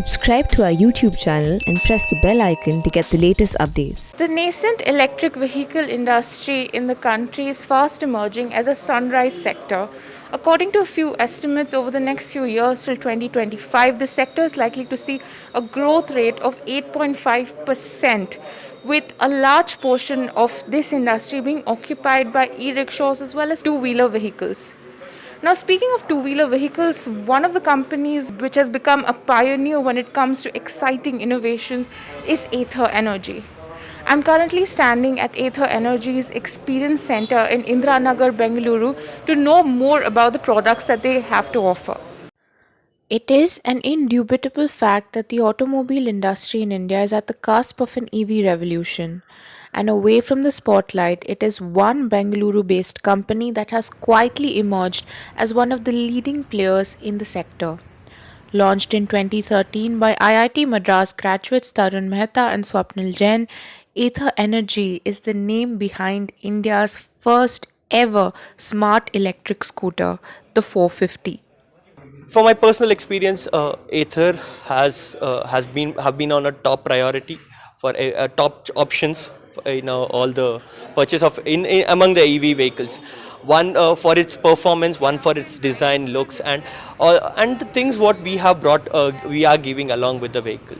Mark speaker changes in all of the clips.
Speaker 1: Subscribe to our YouTube channel and press the bell icon to get the latest updates.
Speaker 2: The nascent electric vehicle industry in the country is fast emerging as a sunrise sector. According to a few estimates, over the next few years till 2025, the sector is likely to see a growth rate of 8.5%, with a large portion of this industry being occupied by e-rickshaws as well as two-wheeler vehicles. Now, speaking of two-wheeler vehicles, one of the companies which has become a pioneer when it comes to exciting innovations is Ather Energy. I'm currently standing at Ather Energy's Experience Center in Indiranagar, Bengaluru, to know more about the products that they have to offer. It is an indubitable fact that the automobile industry in India is at the cusp of an EV revolution. And away from the spotlight, it is one Bengaluru based company that has quietly emerged as one of the leading players in the sector. Launched in 2013 by IIT Madras graduates Tarun Mehta and Swapnil Jain, Ather Energy is the name behind India's first ever smart electric scooter, the 450.
Speaker 3: For my personal experience, Ather has been have been on a top priority for top options for, all the purchase of in among the EV vehicles. One for its performance, one for its design, looks, and the things what we have brought, we are giving along with the vehicle.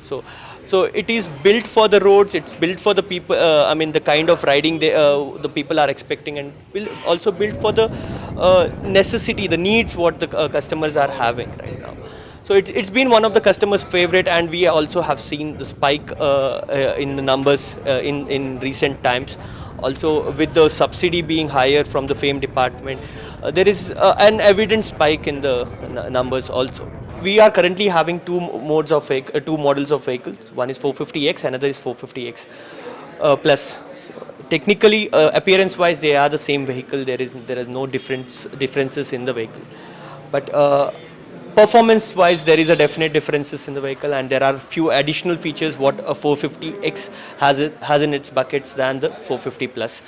Speaker 3: So it is built for the roads. It's built for the people. I mean, the kind of riding the people are expecting, and will also built for the necessity, the needs what the customers are having right now. So it's been one of the customers' favorite, and we also have seen the spike in the numbers in recent times. Also, with the subsidy being higher from the FAME department, there is an evident spike in the numbers also. We are currently having two models of vehicles. One is 450X, another is 450X plus. So technically, appearance-wise, they are the same vehicle. There is no differences in the vehicle, but performance-wise, there is a definite differences in the vehicle, and there are few additional features what a 450X has in its buckets than the 450 plus.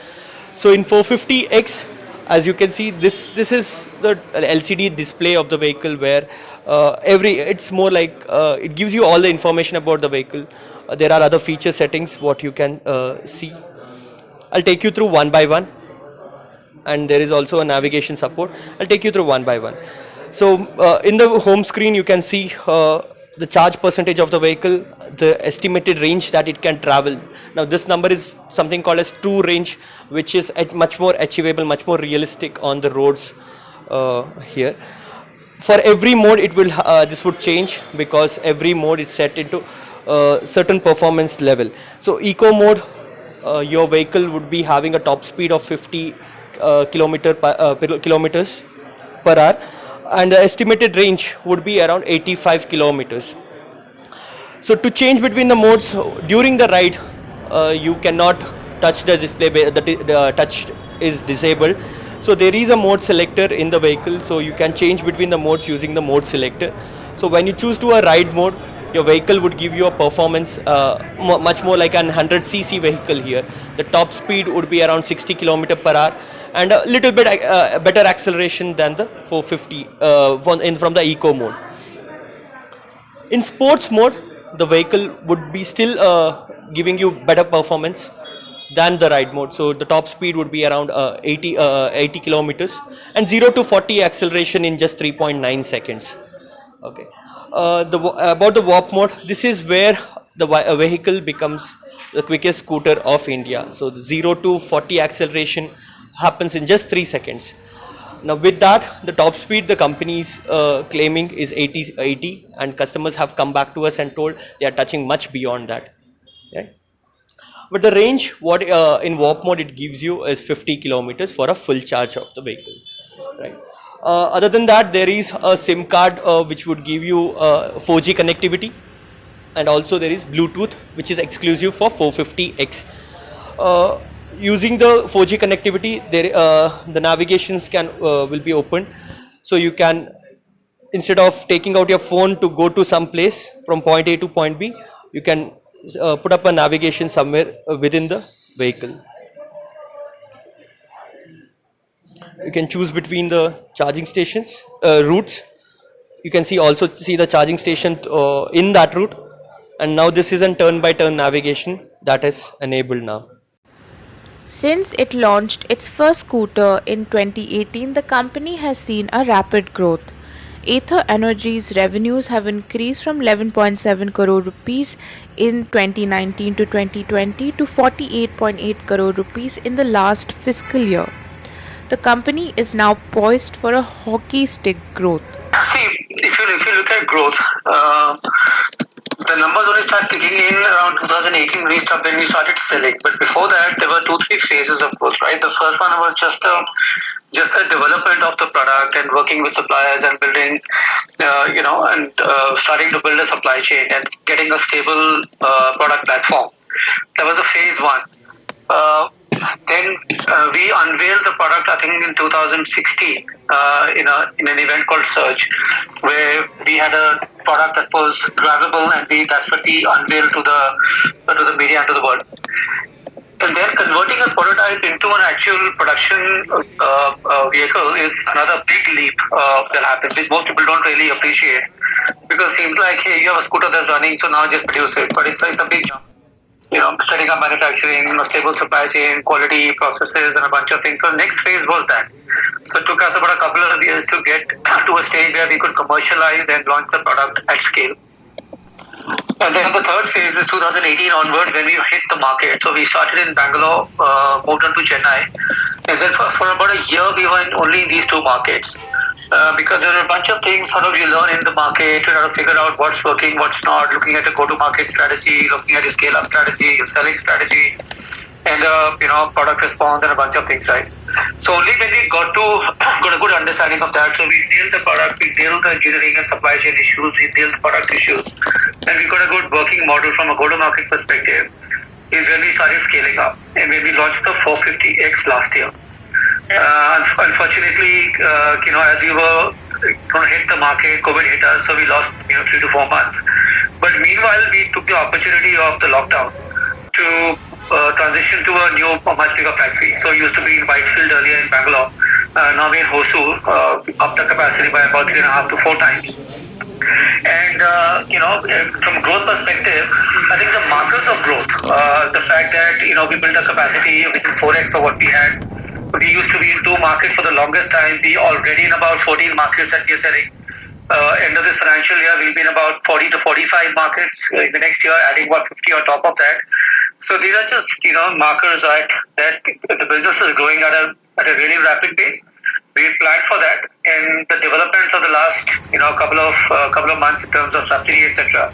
Speaker 3: So in 450X, as you can see, this is the LCD display of the vehicle, where it's more like it gives you all the information about the vehicle. There are other feature settings what you can see. I'll take you through one by one, and there is also a navigation support. I'll take you through one by one. So in the home screen, you can see the charge percentage of the vehicle, the estimated range that it can travel. Now this number is something called as true range, which is much more achievable, much more realistic on the roads here. For every mode, this would change, because every mode is set into certain performance level. So eco mode, your vehicle would be having a top speed of 50 kilometers per hour, and the estimated range would be around 85 kilometers. So to change between the modes during the ride, you cannot touch the display. The touch is disabled. So there is a mode selector in the vehicle, so you can change between the modes using the mode selector. So when you choose to a ride mode, your vehicle would give you a performance much more like an 100cc vehicle here. The top speed would be around 60 km per hour, and a little bit better acceleration than the 450 from the eco mode. In sports mode, the vehicle would be still giving you better performance than the ride mode. So the top speed would be around 80 kilometers, and 0 to 40 acceleration in just 3.9 seconds. Okay. About the warp mode, this is where the vehicle becomes the quickest scooter of India. So the 0 to 40 acceleration happens in just 3 seconds. Now with that, the top speed the company is claiming is 80, and customers have come back to us and told they are touching much beyond that. Right? But the range what in warp mode it gives you is 50 kilometers for a full charge of the vehicle. Right? Other than that, there is a SIM card which would give you 4G connectivity, and also there is Bluetooth, which is exclusive for 450X. Using the 4G connectivity, the navigations will be opened, so you can, instead of taking out your phone to go to some place from point A to point B, you can put up a navigation somewhere within the vehicle. You can choose between the charging stations routes. you can see the charging station in that route, and now this is a turn-by-turn navigation that is enabled now.
Speaker 2: Since it launched its first scooter in 2018, the company has seen a rapid growth. Ather Energy's revenues have increased from 11.7 crore rupees in 2019 to 2020 to 48.8 crore rupees in the last fiscal year. The company is now poised for a hockey stick growth.
Speaker 4: See, if you look at growth, the numbers only start kicking in around 2018 when we started selling. But before that, there were 2-3 phases of growth. Right, the first one was just a development of the product and working with suppliers and building, starting to build a supply chain and getting a stable product platform. That was a phase one. Then we unveiled the product, I think, in 2016 in an event called Surge, where we had a product that was drivable, and that's what we unveiled to the media and to the world. And then converting a prototype into an actual production vehicle is another big leap that happens, which most people don't really appreciate, because it seems like, hey, you have a scooter that's running, so now just produce it. But it's a big jump. Setting up manufacturing, a stable supply chain, quality processes, and a bunch of things. So the next phase was that. So it took us about a couple of years to get to a stage where we could commercialize and launch the product at scale. And then the third phase is 2018 onward, when we hit the market. So we started in Bangalore, moved on to Chennai, and then for about a year we were only in these two markets. Because there are a bunch of things sort of you learn in the market, you know, to figure out what's working, what's not, looking at the go-to-market strategy, looking at your scale-up strategy, your selling strategy, and product response, and a bunch of things, right? So only when we got a good understanding of that, so we nailed the product, we nailed the engineering and supply chain issues, we nailed the product issues, and we got a good working model from a go-to-market perspective, is when we started scaling up, and when we launched the 450X last year. Unfortunately, as we were going to hit the market, COVID hit us, so we lost 3 to 4 months. But meanwhile, we took the opportunity of the lockdown to transition to a new, much bigger factory. So we used to be in Whitefield earlier in Bangalore. Now we're in Hosur, up the capacity by about 3.5 to 4 times. And from a growth perspective, I think the markers of growth, the fact that we built a capacity which is 4x of what we had. We used to be in 2 markets for the longest time. We already in about 14 markets that we are selling. End of this financial year, we'll be in about 40 to 45 markets. In the next year, adding about 50 on top of that. So these are just markers that the business is growing at a really rapid pace. We planned for that, and the developments of the last couple of months in terms of subsidy, etc.,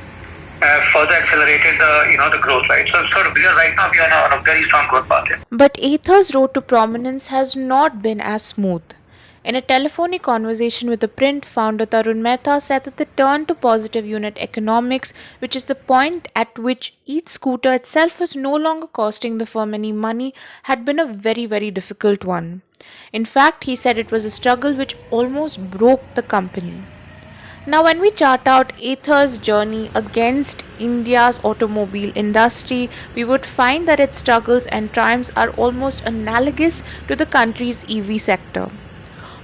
Speaker 4: have further accelerated the growth, right? So right now we are on a very strong growth path.
Speaker 2: But Ather's road to prominence has not been as smooth. In a telephonic conversation with the Print, founder Tarun Mehta said that the turn to positive unit economics, which is the point at which each scooter itself was no longer costing the firm any money, had been a very, very difficult one. In fact, he said it was a struggle which almost broke the company. Now, when we chart out Ather's journey against India's automobile industry, we would find that its struggles and triumphs are almost analogous to the country's EV sector.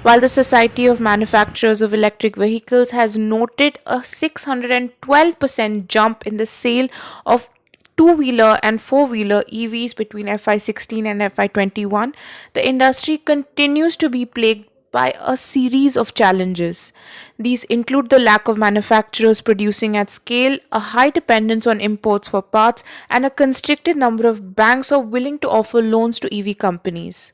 Speaker 2: While the Society of Manufacturers of Electric Vehicles has noted a 612% jump in the sale of two-wheeler and four-wheeler EVs between FY16 and FY21, the industry continues to be plagued by a series of challenges. These include the lack of manufacturers producing at scale, a high dependence on imports for parts, and a constricted number of banks are willing to offer loans to EV companies.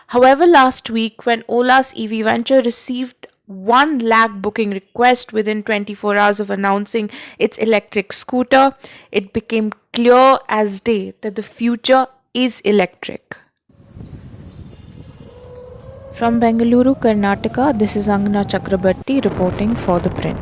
Speaker 2: However, last week, when Ola's EV venture received 1 lakh booking request within 24 hours of announcing its electric scooter, it became clear as day that the future is electric. From Bengaluru, Karnataka, this is Angana Chakrabarti reporting for The Print.